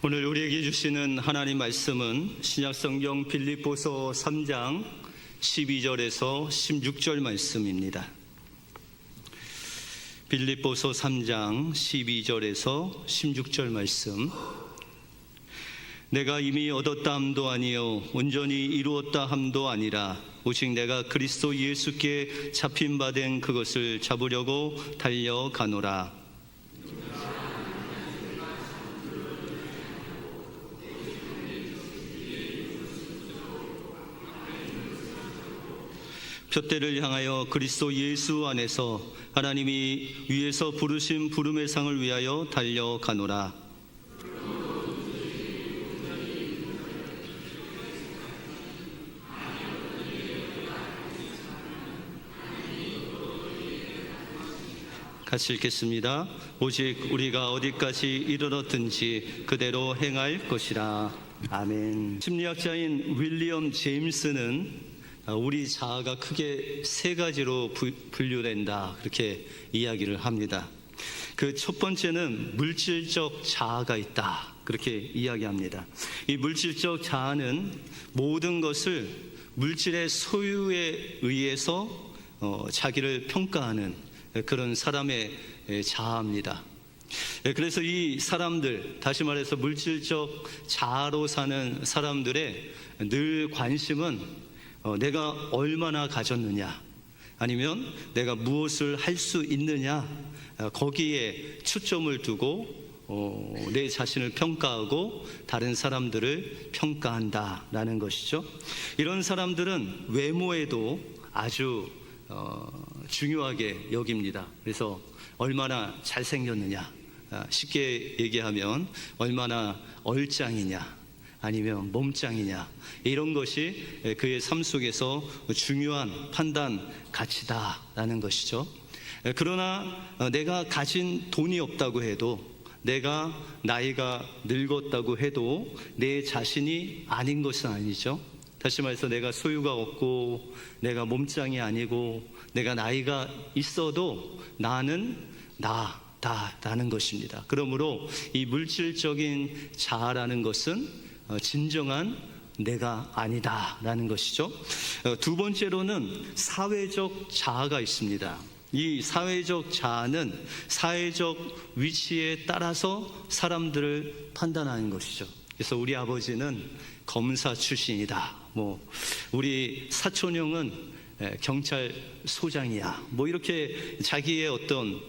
오늘 우리에게 주시는 하나님 말씀은 신약성경 빌립보서 3장 12절에서 16절 말씀입니다. 빌립보서 3장 12절에서 16절 말씀. 내가 이미 얻었다 함도 아니요 온전히 이루었다 함도 아니라 오직 내가 그리스도 예수께 잡힌 바 된 그것을 잡으려고 달려가노라. 표대를 향하여 그리스도 예수 안에서 하나님이 위에서 부르신 부름의 상을 위하여 달려가노라. 같이 읽겠습니다. 오직 우리가 어디까지 이르렀든지 그대로 행할 것이라. 아멘. 심리학자인 윌리엄 제임스는 우리 자아가 크게 세 가지로 분류된다, 그렇게 이야기를 합니다. 그 첫 번째는 물질적 자아가 있다, 그렇게 이야기합니다. 이 물질적 자아는 모든 것을 물질의 소유에 의해서 자기를 평가하는 그런 사람의 자아입니다. 그래서 이 사람들, 다시 말해서 물질적 자아로 사는 사람들의 늘 관심은 내가 얼마나 가졌느냐, 아니면 내가 무엇을 할 수 있느냐, 거기에 초점을 두고 내 자신을 평가하고 다른 사람들을 평가한다라는 것이죠. 이런 사람들은 외모에도 아주 중요하게 여깁니다. 그래서 얼마나 잘생겼느냐, 쉽게 얘기하면 얼마나 얼짱이냐, 아니면 몸짱이냐, 이런 것이 그의 삶 속에서 중요한 판단 가치다라는 것이죠. 그러나 내가 가진 돈이 없다고 해도, 내가 나이가 늙었다고 해도 내 자신이 아닌 것은 아니죠. 다시 말해서 내가 소유가 없고 내가 몸짱이 아니고 내가 나이가 있어도 나는 나다라는 것입니다. 그러므로 이 물질적인 자아라는 것은 진정한 내가 아니다라는 것이죠. 두 번째로는 사회적 자아가 있습니다. 이 사회적 자아는 사회적 위치에 따라서 사람들을 판단하는 것이죠. 그래서 우리 아버지는 검사 출신이다, 우리 사촌형은 경찰소장이야, 이렇게 자기의 어떤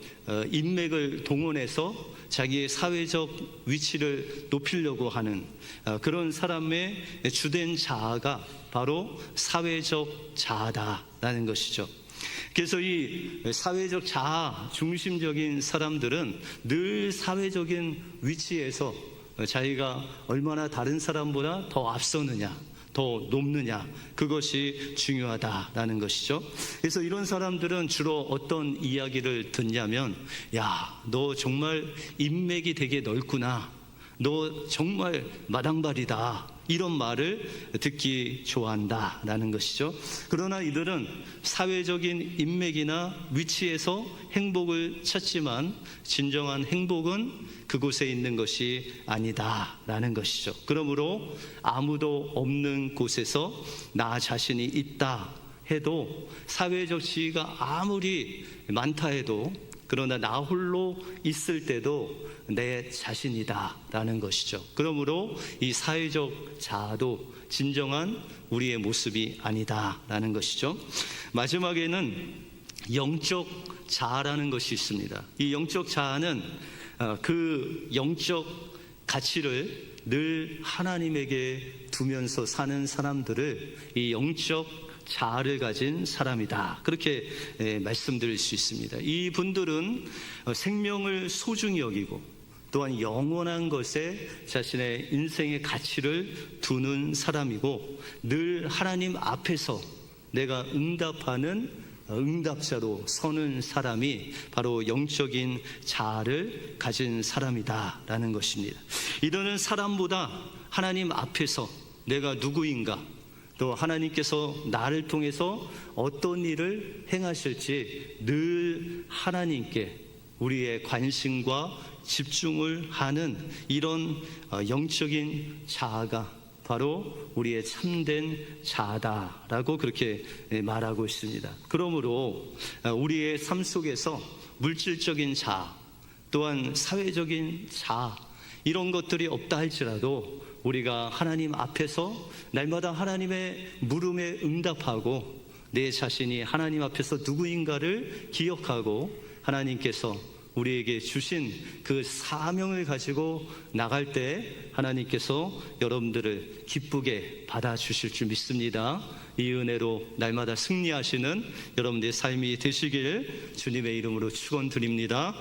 인맥을 동원해서 자기의 사회적 위치를 높이려고 하는 그런 사람의 주된 자아가 바로 사회적 자아다라는 것이죠. 그래서 이 사회적 자아 중심적인 사람들은 늘 사회적인 위치에서 자기가 얼마나 다른 사람보다 더 앞서느냐, 더 높느냐, 그것이 중요하다라는 것이죠. 그래서 이런 사람들은 주로 어떤 이야기를 듣냐면, 야, 너 정말 인맥이 되게 넓구나, 너 정말 마당발이다, 이런 말을 듣기 좋아한다라는 것이죠. 그러나 이들은 사회적인 인맥이나 위치에서 행복을 찾지만 진정한 행복은 그곳에 있는 것이 아니다라는 것이죠. 그러므로 아무도 없는 곳에서 나 자신이 있다 해도, 사회적 지위가 아무리 많다 해도, 그러나 나 홀로 있을 때도 내 자신이다라는 것이죠. 그러므로 이 사회적 자아도 진정한 우리의 모습이 아니다라는 것이죠. 마지막에는 영적 자아라는 것이 있습니다. 이 영적 자아는 그 영적 가치를 늘 하나님에게 두면서 사는 사람들을 이 영적 자아를 가진 사람이다, 그렇게 말씀드릴 수 있습니다. 이 분들은 생명을 소중히 여기고 또한 영원한 것에 자신의 인생의 가치를 두는 사람이고, 늘 하나님 앞에서 내가 응답하는 응답자로 서는 사람이 바로 영적인 자아를 가진 사람이다라는 것입니다. 이들은 사람보다 하나님 앞에서 내가 누구인가, 또 하나님께서 나를 통해서 어떤 일을 행하실지 늘 하나님께 우리의 관심과 집중을 하는 이런 영적인 자아가 바로 우리의 참된 자아다라고 그렇게 말하고 있습니다. 그러므로 우리의 삶 속에서 물질적인 자아, 또한 사회적인 자아, 이런 것들이 없다 할지라도 우리가 하나님 앞에서 날마다 하나님의 물음에 응답하고 내 자신이 하나님 앞에서 누구인가를 기억하고 하나님께서 우리에게 주신 그 사명을 가지고 나갈 때 하나님께서 여러분들을 기쁘게 받아주실 줄 믿습니다. 이 은혜로 날마다 승리하시는 여러분들의 삶이 되시길 주님의 이름으로 축원드립니다.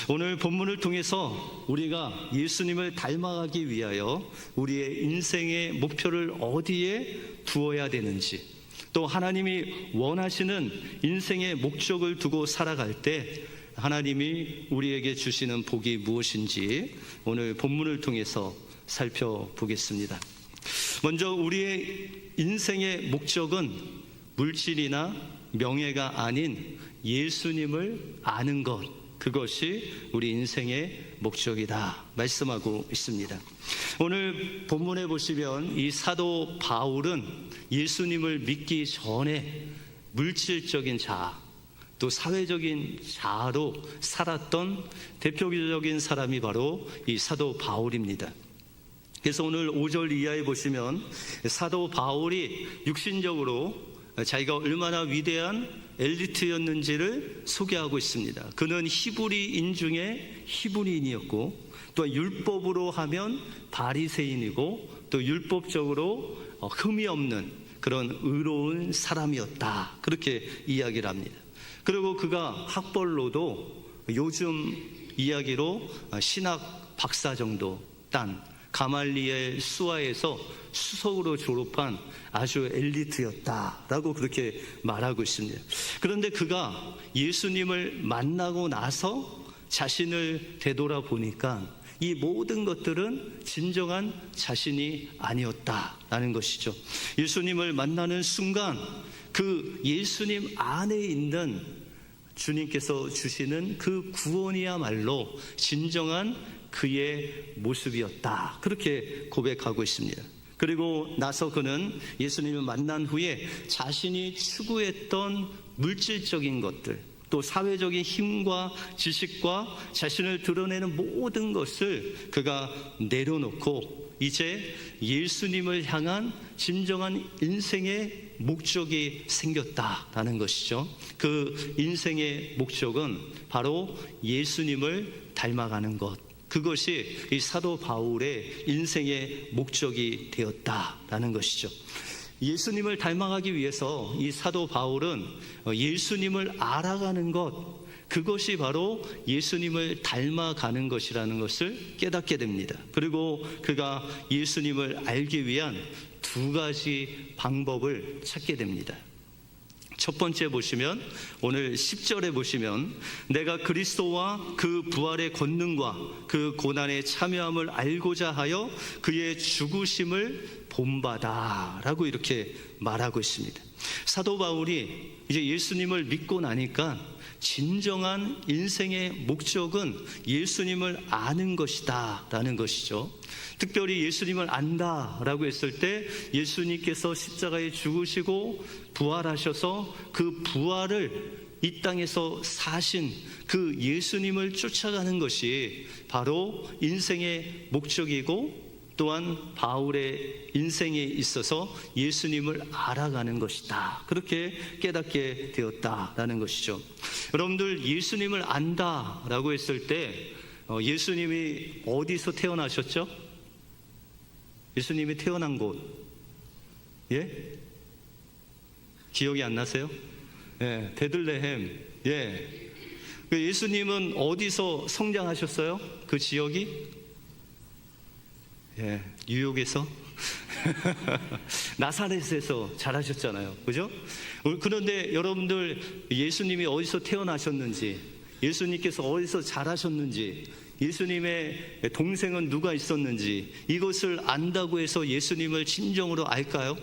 오늘 본문을 통해서 우리가 예수님을 닮아가기 위하여 우리의 인생의 목표를 어디에 두어야 되는지, 또 하나님이 원하시는 인생의 목적을 두고 살아갈 때 하나님이 우리에게 주시는 복이 무엇인지 오늘 본문을 통해서 살펴보겠습니다. 먼저 우리의 인생의 목적은 물질이나 명예가 아닌 예수님을 아는 것, 그것이 우리 인생의 목적이다 말씀하고 있습니다. 오늘 본문에 보시면 이 사도 바울은 예수님을 믿기 전에 물질적인 자아, 또 사회적인 자아로 살았던 대표적인 사람이 바로 이 사도 바울입니다. 그래서 오늘 5절 이하에 보시면 사도 바울이 육신적으로 자기가 얼마나 위대한 엘리트였는지를 소개하고 있습니다. 그는 히브리인 중에 히브리인이었고, 또 율법으로 하면 바리새인이고, 또 율법적으로 흠이 없는 그런 의로운 사람이었다, 그렇게 이야기를 합니다. 그리고 그가 학벌로도 요즘 이야기로 신학 박사 정도 딴 가말리엘 수하에서 수석으로 졸업한 아주 엘리트였다라고 그렇게 말하고 있습니다. 그런데 그가 예수님을 만나고 나서 자신을 되돌아보니까 이 모든 것들은 진정한 자신이 아니었다라는 것이죠. 예수님을 만나는 순간 그 예수님 안에 있는 주님께서 주시는 그 구원이야말로 진정한 그의 모습이었다, 그렇게 고백하고 있습니다. 그리고 나서 그는 예수님을 만난 후에 자신이 추구했던 물질적인 것들, 또 사회적인 힘과 지식과 자신을 드러내는 모든 것을 그가 내려놓고 이제 예수님을 향한 진정한 인생의 목적이 생겼다라는 것이죠. 그 인생의 목적은 바로 예수님을 닮아가는 것, 그것이 이 사도 바울의 인생의 목적이 되었다라는 것이죠. 예수님을 닮아가기 위해서 이 사도 바울은 예수님을 알아가는 것, 그것이 바로 예수님을 닮아가는 것이라는 것을 깨닫게 됩니다. 그리고 그가 예수님을 알기 위한 두 가지 방법을 찾게 됩니다. 첫 번째 보시면 오늘 10절에 보시면 내가 그리스도와 그 부활의 권능과 그 고난의 참여함을 알고자 하여 그의 죽으심을 본받아라고 이렇게 말하고 있습니다. 사도 바울이 이제 예수님을 믿고 나니까 진정한 인생의 목적은 예수님을 아는 것이다 라는 것이죠. 특별히 예수님을 안다라고 했을 때 예수님께서 십자가에 죽으시고 부활하셔서 그 부활을 이 땅에서 사신 그 예수님을 쫓아가는 것이 바로 인생의 목적이고, 또한 바울의 인생에 있어서 예수님을 알아가는 것이다, 그렇게 깨닫게 되었다라는 것이죠. 여러분들 예수님을 안다라고 했을 때 예수님이 어디서 태어나셨죠? 예수님이 태어난 곳, 예? 기억이 안 나세요? 예, 베들레헴. 예. 예수님은 어디서 성장하셨어요? 그 지역이? 예, 뉴욕에서 나사렛에서 자라셨잖아요, 그죠? 그런데 여러분들 예수님이 어디서 태어나셨는지, 예수님께서 어디서 자라셨는지, 예수님의 동생은 누가 있었는지, 이것을 안다고 해서 예수님을 진정으로 알까요?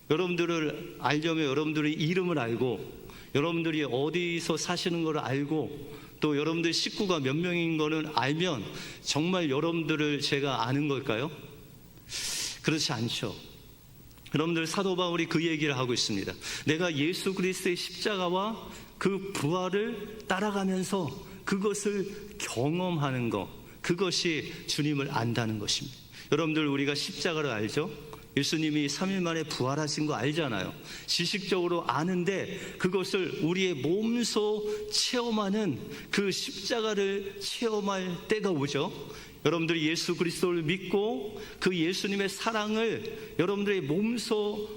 여러분들을 알려면 여러분들의 이름을 알고, 여러분들이 어디서 사시는 걸 알고, 또 여러분들 식구가 몇 명인 거는 알면 정말 여러분들을 제가 아는 걸까요? 그렇지 않죠. 여러분들, 사도 바울이 그 얘기를 하고 있습니다. 내가 예수 그리스도의 십자가와 그 부활을 따라가면서 그것을 경험하는 것, 그것이 주님을 안다는 것입니다. 여러분들, 우리가 십자가를 알죠? 예수님이 3일 만에 부활하신 거 알잖아요. 지식적으로 아는데 그것을 우리의 몸소 체험하는, 그 십자가를 체험할 때가 오죠. 여러분들이 예수 그리스도를 믿고 그 예수님의 사랑을 여러분들의 몸소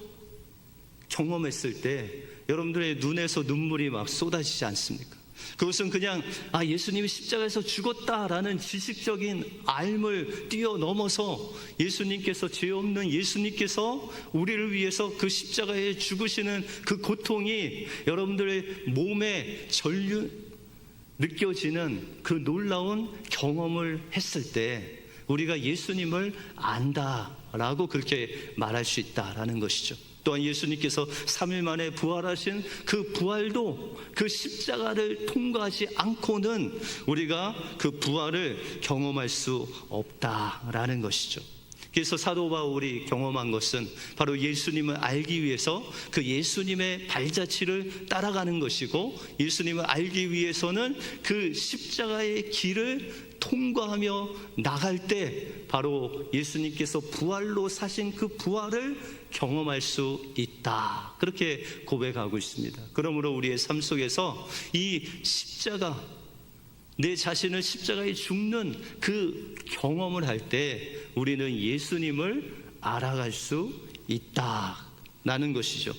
경험했을 때 여러분들의 눈에서 눈물이 막 쏟아지지 않습니까? 그것은 그냥 예수님이 십자가에서 죽었다라는 지식적인 알을 뛰어넘어서 예수님께서, 죄 없는 예수님께서 우리를 위해서 그 십자가에 죽으시는 그 고통이 여러분들의 몸에 느껴지는 그 놀라운 경험을 했을 때 우리가 예수님을 안다라고 그렇게 말할 수 있다라는 것이죠. 또한 예수님께서 3일 만에 부활하신 그 부활도 그 십자가를 통과하지 않고는 우리가 그 부활을 경험할 수 없다라는 것이죠. 그래서 사도 바울이 경험한 것은 바로 예수님을 알기 위해서 그 예수님의 발자취를 따라가는 것이고, 예수님을 알기 위해서는 그 십자가의 길을 통과하며 나갈 때 바로 예수님께서 부활로 사신 그 부활을 경험할 수 있다, 그렇게 고백하고 있습니다. 그러므로 우리의 삶 속에서 이 십자가, 내 자신을 십자가에 죽는 그 경험을 할 때 우리는 예수님을 알아갈 수 있다라는 것이죠.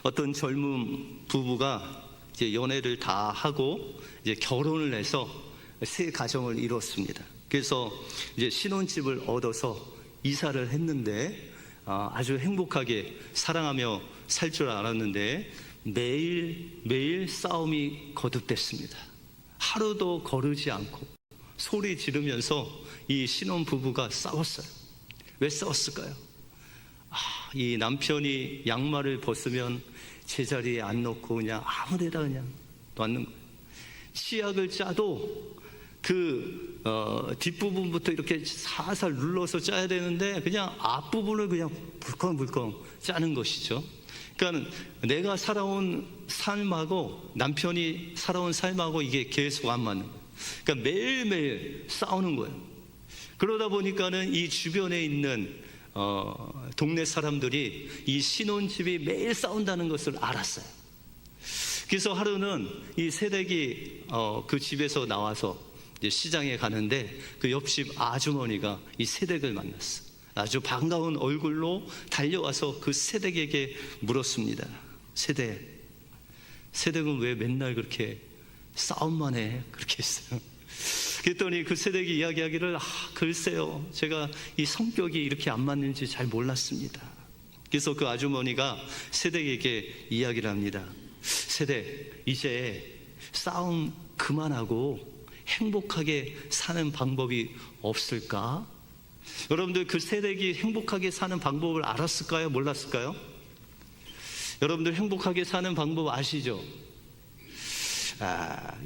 어떤 젊은 부부가 이제 연애를 다 하고 이제 결혼을 해서 새 가정을 이뤘습니다. 그래서 이제 신혼집을 얻어서 이사를 했는데 아주 행복하게 사랑하며 살 줄 알았는데 매일 싸움이 거듭됐습니다. 하루도 거르지 않고 소리 지르면서 이 신혼부부가 싸웠어요. 왜 싸웠을까요? 이 남편이 양말을 벗으면 제자리에 안 놓고 그냥 아무데나 그냥 놨는 거예요. 치약을 짜도 그 뒷부분부터 이렇게 살살 눌러서 짜야 되는데 그냥 앞부분을 그냥 물컹물컹 짜는 것이죠. 그러니까 내가 살아온 삶하고 남편이 살아온 삶하고 이게 계속 안 맞는 거예요. 그러니까 매일매일 싸우는 거예요. 그러다 보니까는 이 주변에 있는 동네 사람들이 이 신혼집이 매일 싸운다는 것을 알았어요. 그래서 하루는 이 새댁이 그 집에서 나와서 이제 시장에 가는데 그 옆집 아주머니가 이 새댁을 만났어. 아주 반가운 얼굴로 달려와서 그 새댁에게 물었습니다. 새댁은 왜 맨날 그렇게 싸움만 해? 그렇게 했어요. 그랬더니 그 새댁이 이야기하기를 글쎄요, 제가 이 성격이 이렇게 안 맞는지 잘 몰랐습니다. 그래서 그 아주머니가 새댁에게 이야기를 합니다. 새댁, 이제 싸움 그만하고 행복하게 사는 방법이 없을까? 여러분들, 그 새댁이 행복하게 사는 방법을 알았을까요? 몰랐을까요? 여러분들 행복하게 사는 방법 아시죠?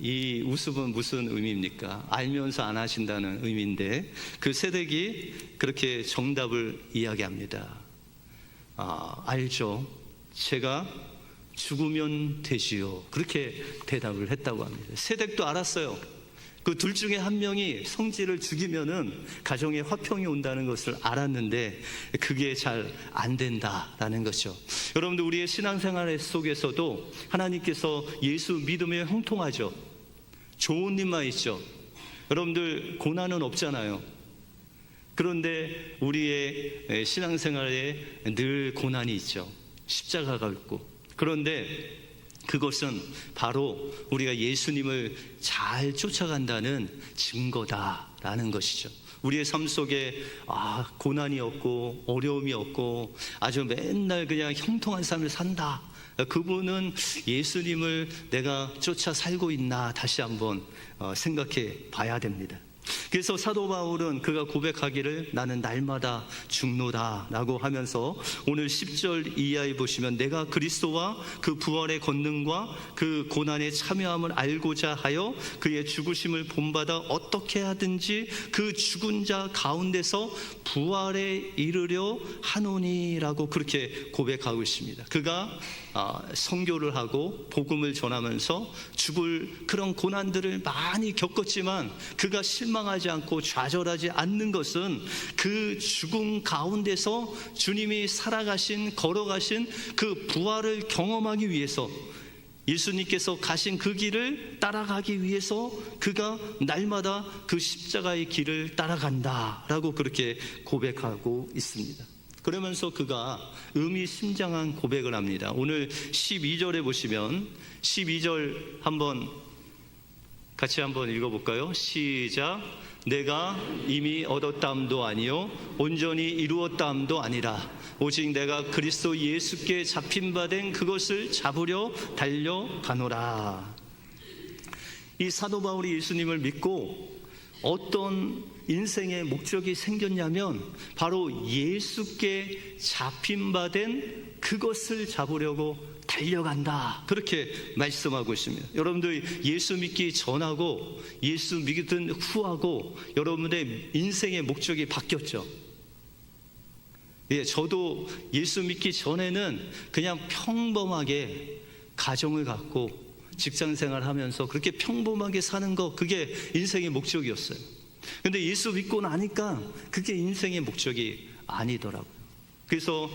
이 웃음은 무슨 의미입니까? 알면서 안 하신다는 의미인데 그 새댁이 그렇게 정답을 이야기합니다. 알죠. 제가 죽으면 되지요. 그렇게 대답을 했다고 합니다. 새댁도 알았어요. 그 둘 중에 한 명이 성질을 죽이면은 가정에 화평이 온다는 것을 알았는데 그게 잘 안 된다라는 거죠. 여러분들, 우리의 신앙생활 속에서도 하나님께서 예수 믿으면 형통하죠. 좋은 일만 있죠. 여러분들, 고난은 없잖아요. 그런데 우리의 신앙생활에 늘 고난이 있죠. 십자가가 있고. 그런데 그것은 바로 우리가 예수님을 잘 쫓아간다는 증거다라는 것이죠. 우리의 삶 속에 고난이 없고 어려움이 없고 아주 맨날 그냥 형통한 삶을 산다, 그분은 예수님을 내가 쫓아 살고 있나 다시 한번 생각해 봐야 됩니다. 그래서 사도 바울은 그가 고백하기를 나는 날마다 죽노다라고 하면서 오늘 10절 이하에 보시면 내가 그리스도와 그 부활의 권능과 그 고난에 참여함을 알고자 하여 그의 죽으심을 본받아 어떻게 하든지 그 죽은 자 가운데서 부활에 이르려 하노니라고 그렇게 고백하고 있습니다. 그가 선교를 하고 복음을 전하면서 죽을 그런 고난들을 많이 겪었지만 그가 실망하지 않고 좌절하지 않는 것은 그 죽음 가운데서 주님이 살아가신 걸어가신 그 부활을 경험하기 위해서, 예수님께서 가신 그 길을 따라가기 위해서 그가 날마다 그 십자가의 길을 따라간다라고 그렇게 고백하고 있습니다. 그러면서 그가 의미심장한 고백을 합니다. 오늘 12절에 보시면 12절 같이 한번 읽어볼까요? 시작. 내가 이미 얻었다함도 아니요 온전히 이루었다함도 아니라 오직 내가 그리스도 예수께 잡힌 바 된 그것을 잡으려 달려가노라. 이 사도 바울이 예수님을 믿고 어떤 인생의 목적이 생겼냐면 바로 예수께 잡힌 바 된 그것을 잡으려고 달려간다, 그렇게 말씀하고 있습니다. 여러분들 예수 믿기 전하고 예수 믿든 후하고 여러분의 인생의 목적이 바뀌었죠. 저도 예수 믿기 전에는 그냥 평범하게 가정을 갖고 직장생활 하면서 그렇게 평범하게 사는 거, 그게 인생의 목적이었어요. 근데 예수 믿고 나니까 그게 인생의 목적이 아니더라고요. 그래서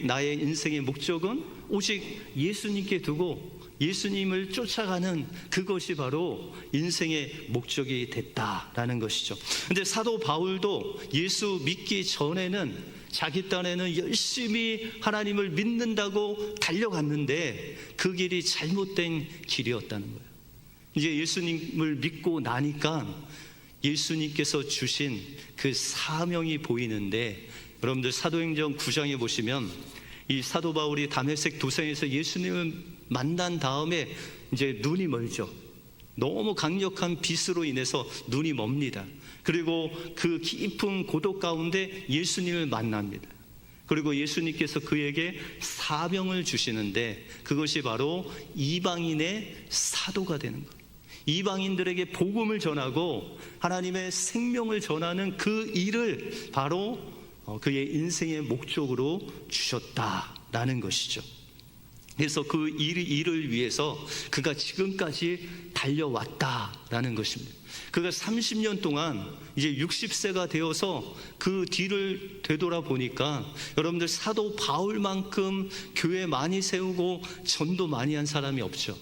나의 인생의 목적은 오직 예수님께 두고 예수님을 쫓아가는 그것이 바로 인생의 목적이 됐다라는 것이죠. 근데 사도 바울도 예수 믿기 전에는 자기 딴에는 열심히 하나님을 믿는다고 달려갔는데 그 길이 잘못된 길이었다는 거예요. 이제 예수님을 믿고 나니까 예수님께서 주신 그 사명이 보이는데, 여러분들 사도행전 9장에 보시면 이 사도 바울이 다메섹 도상에서 예수님을 만난 다음에 이제 눈이 멀죠. 너무 강력한 빛으로 인해서 눈이 멉니다. 그리고 그 깊은 고독 가운데 예수님을 만납니다. 그리고 예수님께서 그에게 사명을 주시는데 그것이 바로 이방인의 사도가 되는 것, 이방인들에게 복음을 전하고 하나님의 생명을 전하는 그 일을 바로 그의 인생의 목적으로 주셨다라는 것이죠. 그래서 그 일을 위해서 그가 지금까지 달려왔다라는 것입니다. 그가 30년 동안 이제 60세가 되어서 그 뒤를 되돌아보니까 여러분들 사도 바울만큼 교회 많이 세우고 전도 많이 한 사람이 없죠.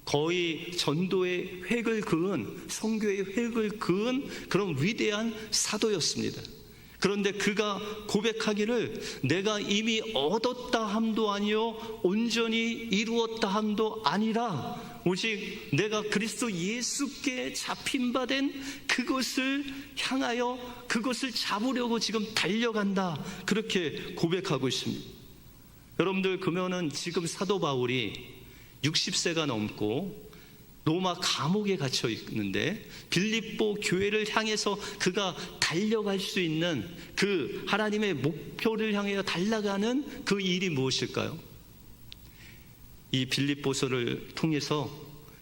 거의 전도의 획을 그은, 선교의 획을 그은 그런 위대한 사도였습니다. 그런데 그가 고백하기를 내가 이미 얻었다 함도 아니요 온전히 이루었다 함도 아니라 오직 내가 그리스도 예수께 잡힌 바 된 그것을 향하여 그것을 잡으려고 지금 달려간다, 그렇게 고백하고 있습니다. 여러분들, 그러면은 지금 사도 바울이 60세가 넘고 로마 감옥에 갇혀 있는데 빌립보 교회를 향해서 그가 달려갈 수 있는 그 하나님의 목표를 향해 달려가는 그 일이 무엇일까요? 이 빌립보서를 통해서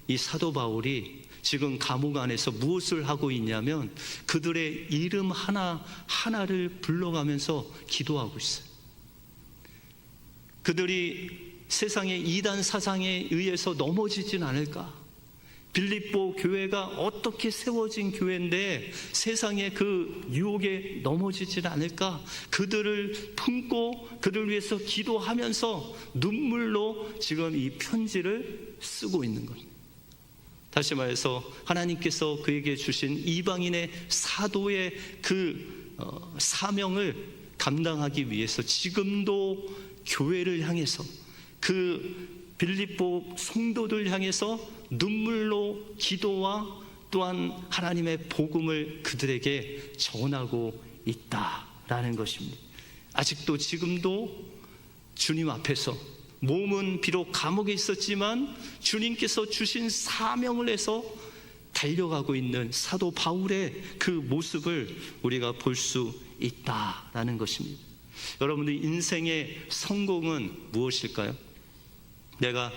이 사도 바울이 지금 감옥 안에서 무엇을 하고 있냐면 그들의 이름 하나하나를 불러가면서 기도하고 있어요. 그들이 세상의 이단 사상에 의해서 넘어지진 않을까? 빌립보 교회가 어떻게 세워진 교회인데 세상의 그 유혹에 넘어지진 않을까? 그들을 품고 그들을 위해서 기도하면서 눈물로 지금 이 편지를 쓰고 있는 겁니다. 다시 말해서 하나님께서 그에게 주신 이방인의 사도의 그 사명을 감당하기 위해서 지금도 교회를 향해서 그 빌립보 성도들 향해서 눈물로 기도와 또한 하나님의 복음을 그들에게 전하고 있다라는 것입니다. 아직도 지금도 주님 앞에서 몸은 비록 감옥에 있었지만 주님께서 주신 사명을 해서 달려가고 있는 사도 바울의 그 모습을 우리가 볼 수 있다라는 것입니다. 여러분들 인생의 성공은 무엇일까요? 내가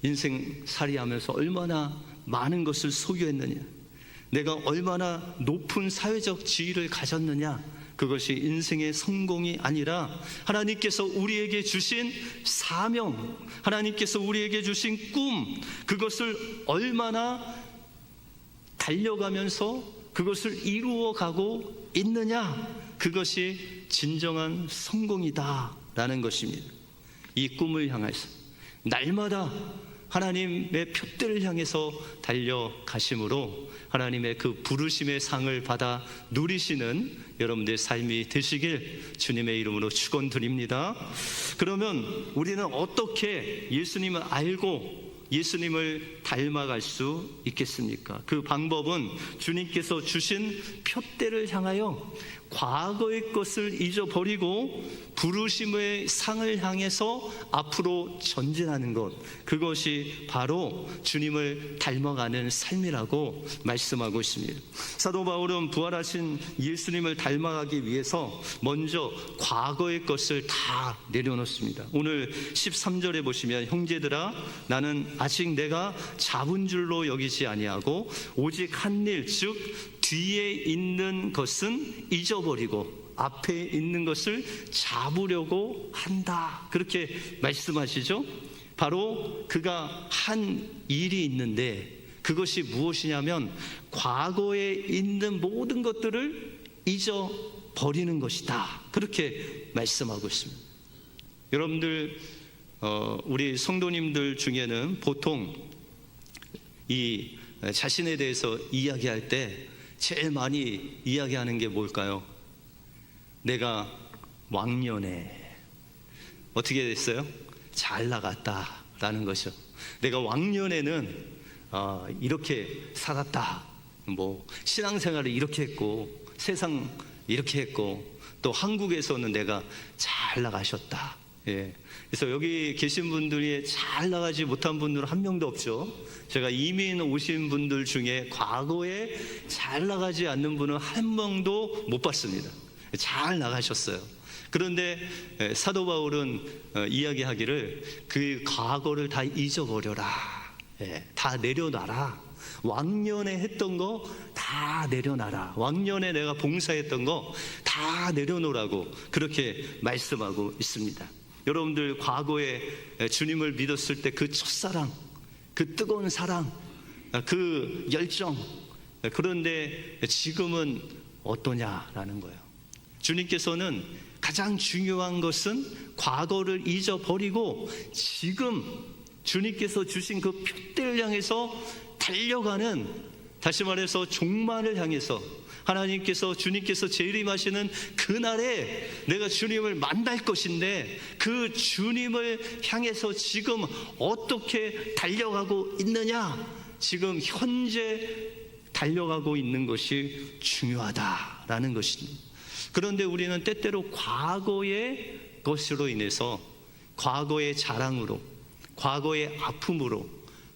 인생살이하면서 얼마나 많은 것을 소유했느냐, 내가 얼마나 높은 사회적 지위를 가졌느냐, 그것이 인생의 성공이 아니라 하나님께서 우리에게 주신 사명, 하나님께서 우리에게 주신 꿈, 그것을 얼마나 달려가면서 그것을 이루어가고 있느냐, 그것이 진정한 성공이다라는 것입니다. 이 꿈을 향해서 날마다 하나님의 표대를 향해서 달려가심으로 하나님의 그 부르심의 상을 받아 누리시는 여러분들의 삶이 되시길 주님의 이름으로 축원드립니다. 그러면 우리는 어떻게 예수님을 알고 예수님을 닮아갈 수 있겠습니까? 그 방법은 주님께서 주신 표대를 향하여 과거의 것을 잊어버리고 부르심의 상을 향해서 앞으로 전진하는 것, 그것이 바로 주님을 닮아가는 삶이라고 말씀하고 있습니다. 사도 바울은 부활하신 예수님을 닮아가기 위해서 먼저 과거의 것을 다 내려놓습니다. 오늘 13절에 보시면 형제들아 나는 아직 내가 잡은 줄로 여기지 아니하고 오직 한 일 즉 뒤에 있는 것은 잊어버리고 앞에 있는 것을 잡으려고 한다, 그렇게 말씀하시죠. 바로 그가 한 일이 있는데 그것이 무엇이냐면 과거에 있는 모든 것들을 잊어버리는 것이다, 그렇게 말씀하고 있습니다. 여러분들 우리 성도님들 중에는 보통 이 자신에 대해서 이야기할 때 제일 많이 이야기하는 게 뭘까요? 내가 왕년에 어떻게 됐어요? 잘 나갔다라는 것이죠. 내가 왕년에는 이렇게 살았다, 뭐 신앙생활을 이렇게 했고 세상 이렇게 했고 또 한국에서는 내가 잘 나가셨다. 예. 그래서 여기 계신 분들이 잘 나가지 못한 분들은 한 명도 없죠. 제가 이민 오신 분들 중에 과거에 잘 나가지 않는 분은 한 명도 못 봤습니다. 잘 나가셨어요. 그런데 사도 바울은 이야기하기를 그 과거를 다 잊어버려라, 다 내려놔라, 왕년에 했던 거 다 내려놔라, 왕년에 내가 봉사했던 거 다 내려놓으라고 그렇게 말씀하고 있습니다. 여러분들 과거에 주님을 믿었을 때 그 첫사랑, 그 뜨거운 사랑, 그 열정, 그런데 지금은 어떠냐라는 거예요. 주님께서는 가장 중요한 것은 과거를 잊어버리고 지금 주님께서 주신 그 표대를 향해서 달려가는, 다시 말해서 종말을 향해서 하나님께서 주님께서 재림하시는 그날에 내가 주님을 만날 것인데 그 주님을 향해서 지금 어떻게 달려가고 있느냐, 지금 현재 달려가고 있는 것이 중요하다라는 것입니다. 그런데 우리는 때때로 과거의 것으로 인해서 과거의 자랑으로, 과거의 아픔으로,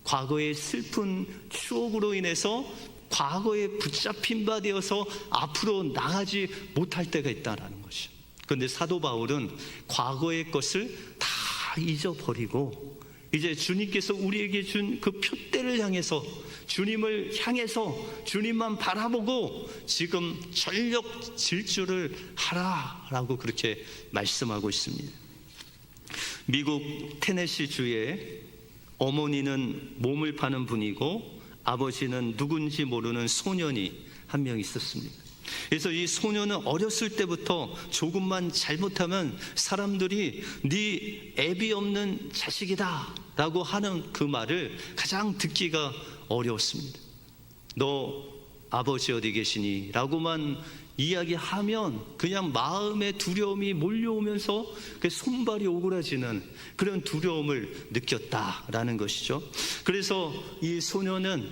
과거의 슬픈 추억으로 인해서 과거에 붙잡힌 바 되어서 앞으로 나가지 못할 때가 있다는 것이죠. 그런데 사도 바울은 과거의 것을 다 잊어버리고 이제 주님께서 우리에게 준 그 표대를 향해서, 주님을 향해서 주님만 바라보고 지금 전력 질주를 하라라고 그렇게 말씀하고 있습니다. 미국 테네시 주에 어머니는 몸을 파는 분이고 아버지는 누군지 모르는 소년이 한 명 있었습니다. 그래서 이 소년은 어렸을 때부터 조금만 잘못하면 사람들이 네 애비 없는 자식이다 라고 하는 그 말을 가장 듣기가 어려웠습니다. 너 아버지 어디 계시니? 라고만 이야기하면 그냥 마음의 두려움이 몰려오면서 손발이 오그라지는 그런 두려움을 느꼈다라는 것이죠. 그래서 이 소년은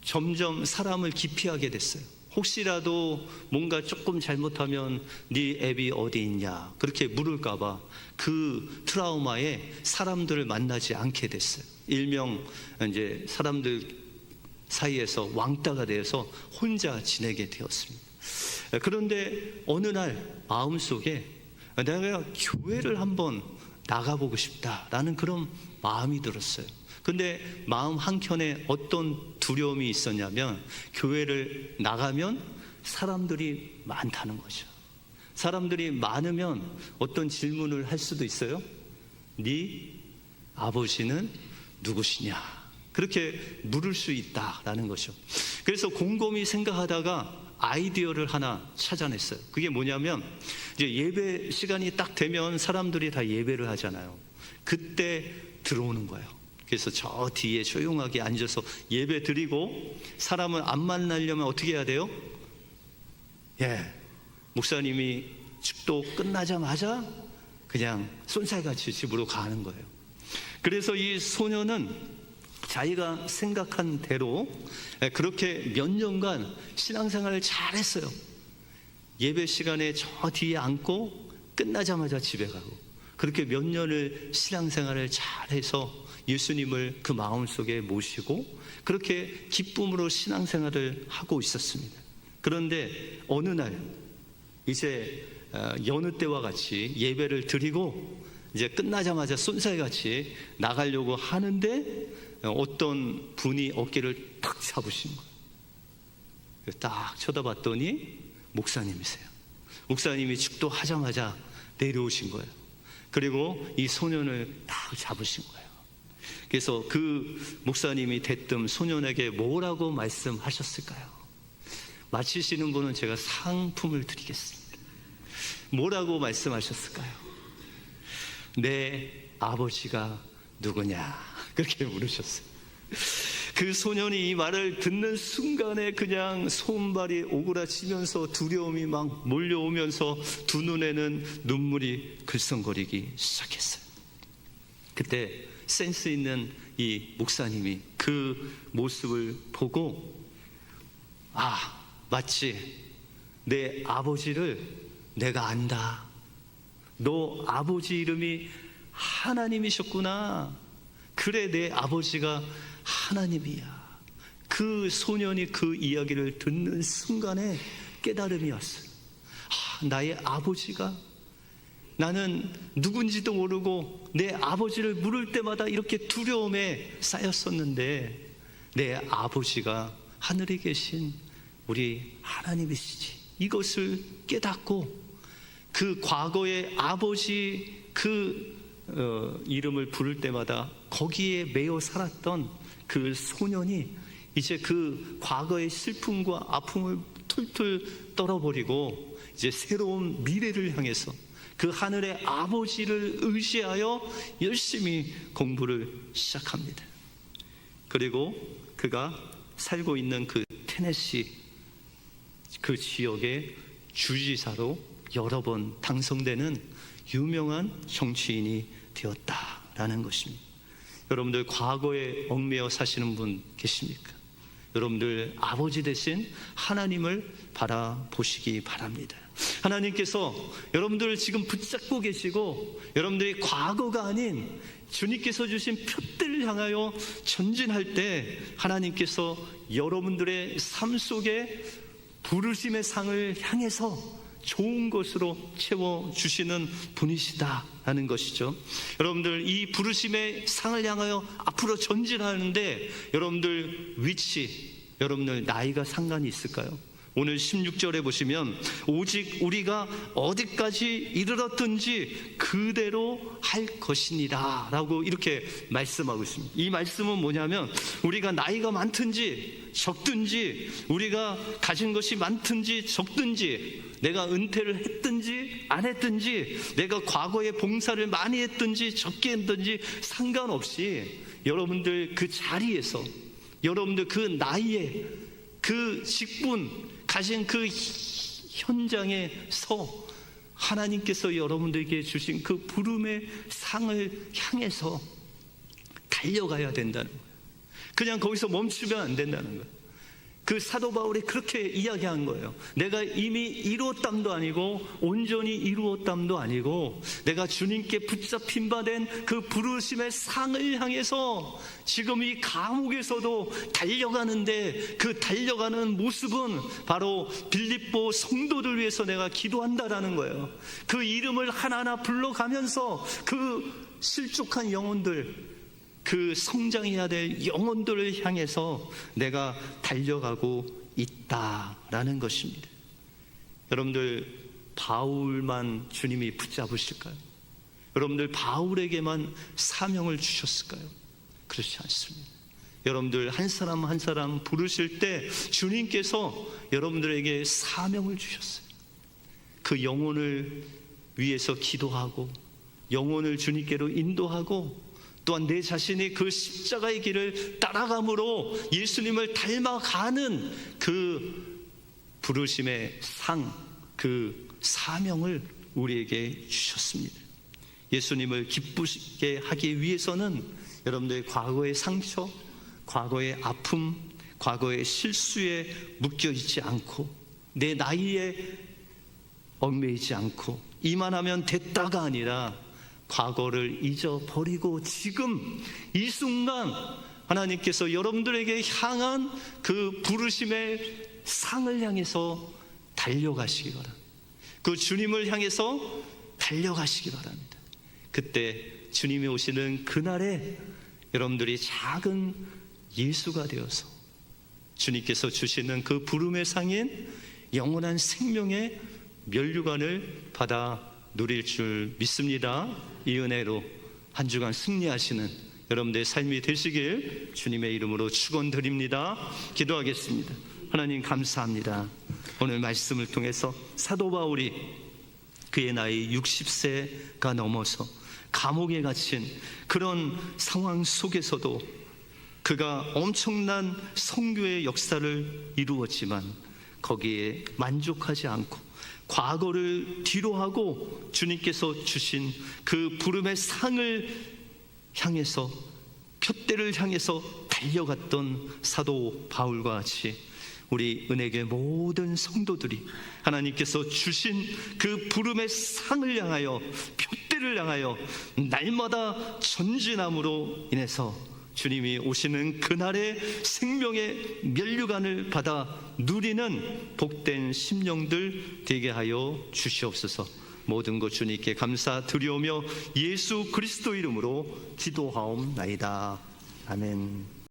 점점 사람을 기피하게 됐어요. 혹시라도 뭔가 조금 잘못하면 네 애비 어디 있냐 그렇게 물을까봐 그 트라우마에 사람들을 만나지 않게 됐어요. 일명 이제 사람들 사이에서 왕따가 되어서 혼자 지내게 되었습니다. 그런데 어느 날 마음속에 내가 교회를 한번 나가보고 싶다라는 그런 마음이 들었어요. 근데 마음 한켠에 어떤 두려움이 있었냐면, 교회를 나가면 사람들이 많다는 거죠. 사람들이 많으면 어떤 질문을 할 수도 있어요. 네 아버지는 누구시냐? 그렇게 물을 수 있다라는 거죠. 그래서 곰곰이 생각하다가 아이디어를 하나 찾아냈어요. 그게 뭐냐면, 이제 예배 시간이 딱 되면 사람들이 다 예배를 하잖아요. 그때 들어오는 거예요. 그래서 저 뒤에 조용하게 앉아서 예배 드리고, 사람을 안 만나려면 어떻게 해야 돼요? 목사님이 축도 끝나자마자 그냥 쏜살같이 집으로 가는 거예요. 그래서 이 소녀는 자기가 생각한 대로 그렇게 몇 년간 신앙생활을 잘했어요. 예배 시간에 저 뒤에 앉고 끝나자마자 집에 가고, 그렇게 몇 년을 신앙생활을 잘해서 예수님을 그 마음속에 모시고 그렇게 기쁨으로 신앙생활을 하고 있었습니다. 그런데 어느 날 이제 여느 때와 같이 예배를 드리고 이제 끝나자마자 쏜살같이 나가려고 하는데 어떤 분이 어깨를 탁 잡으신 거예요. 딱 쳐다봤더니 목사님이세요. 목사님이 축도하자마자 내려오신 거예요. 그리고 이 소년을 딱 잡으신 거예요. 그래서 그 목사님이 대뜸 소년에게 뭐라고 말씀하셨을까요? 맞히시는 분은 제가 상품을 드리겠습니다. 뭐라고 말씀하셨을까요? 내 아버지가 누구냐? 그렇게 물으셨어요. 그 소년이 이 말을 듣는 순간에 그냥 손발이 오그라지면서 두려움이 막 몰려오면서 두 눈에는 눈물이 글썽거리기 시작했어요. 그때 센스 있는 이 목사님이 그 모습을 보고, 마치 내 아버지를 내가 안다. 너 아버지 이름이 하나님이셨구나. 그래, 내 아버지가 하나님이야. 그 소년이 그 이야기를 듣는 순간에 깨달음이 왔어요. 나의 아버지가, 나는 누군지도 모르고 내 아버지를 물을 때마다 이렇게 두려움에 쌓였었는데, 내 아버지가 하늘에 계신 우리 하나님이시지. 이것을 깨닫고 그 과거의 아버지 이름을 부를 때마다 거기에 매여 살았던 그 소년이 이제 그 과거의 슬픔과 아픔을 툴툴 떨어버리고 이제 새로운 미래를 향해서 그 하늘의 아버지를 의지하여 열심히 공부를 시작합니다. 그리고 그가 살고 있는 그 테네시 그 지역의 주지사로 여러 번 당선되는 유명한 정치인이 되었다라는 것입니다. 여러분들 과거에 얽매여 사시는 분 계십니까? 여러분들 아버지 되신 하나님을 바라보시기 바랍니다. 하나님께서 여러분들을 지금 붙잡고 계시고, 여러분들이 과거가 아닌 주님께서 주신 표대를 향하여 전진할 때 하나님께서 여러분들의 삶 속에 부르심의 상을 향해서 좋은 것으로 채워주시는 분이시다라는 것이죠. 여러분들 이 부르심의 상을 향하여 앞으로 전진하는데 여러분들 위치, 여러분들 나이가 상관이 있을까요? 오늘 16절에 보시면 오직 우리가 어디까지 이르렀든지 그대로 할 것이니라 라고 이렇게 말씀하고 있습니다. 이 말씀은 뭐냐면, 우리가 나이가 많든지 적든지, 우리가 가진 것이 많든지 적든지, 내가 은퇴를 했든지 안 했든지, 내가 과거에 봉사를 많이 했든지 적게 했든지 상관없이 여러분들 그 자리에서, 여러분들 그 나이에, 그 직분 가진 그 현장에서 하나님께서 여러분들에게 주신 그 부름의 상을 향해서 달려가야 된다는 거예요. 그냥 거기서 멈추면 안 된다는 거예요. 그 사도 바울이 그렇게 이야기한 거예요. 내가 이미 이루었담도 아니고 온전히 이루었담도 아니고 내가 주님께 붙잡힌 바 된 그 부르심의 상을 향해서 지금 이 감옥에서도 달려가는데, 그 달려가는 모습은 바로 빌립보 성도들 위해서 내가 기도한다라는 거예요. 그 이름을 하나하나 불러가면서 그 실족한 영혼들, 그 성장해야 될 영혼들을 향해서 내가 달려가고 있다라는 것입니다. 여러분들, 바울만 주님이 붙잡으실까요? 여러분들, 바울에게만 사명을 주셨을까요? 그렇지 않습니다. 여러분들 한 사람 한 사람 부르실 때 주님께서 여러분들에게 사명을 주셨어요. 그 영혼을 위해서 기도하고 영혼을 주님께로 인도하고 또한 내 자신이 그 십자가의 길을 따라감으로 예수님을 닮아가는 그 부르심의 상, 그 사명을 우리에게 주셨습니다. 예수님을 기쁘게 하기 위해서는 여러분들의 과거의 상처, 과거의 아픔, 과거의 실수에 묶여있지 않고 내 나이에 얽매이지 않고 이만하면 됐다가 아니라 과거를 잊어버리고 지금 이 순간 하나님께서 여러분들에게 향한 그 부르심의 상을 향해서 달려가시기 바랍니다. 그 주님을 향해서 달려가시기 바랍니다. 그때 주님이 오시는 그날에 여러분들이 작은 예수가 되어서 주님께서 주시는 그 부름의 상인 영원한 생명의 면류관을 받아 누릴 줄 믿습니다. 이 은혜로 한 주간 승리하시는 여러분들의 삶이 되시길 주님의 이름으로 축원드립니다. 기도하겠습니다. 하나님, 감사합니다. 오늘 말씀을 통해서 사도 바울이 그의 나이 60세가 넘어서 감옥에 갇힌 그런 상황 속에서도 그가 엄청난 선교의 역사를 이루었지만 거기에 만족하지 않고 과거를 뒤로하고 주님께서 주신 그 부름의 상을 향해서, 표대를 향해서 달려갔던 사도 바울과 같이 우리 은혜교회 모든 성도들이 하나님께서 주신 그 부름의 상을 향하여, 표대를 향하여 날마다 전진함으로 인해서 주님이 오시는 그날의 생명의 면류관을 받아 누리는 복된 심령들 되게 하여 주시옵소서. 모든 것 주님께 감사드리오며 예수 그리스도 이름으로 기도하옵나이다. 아멘.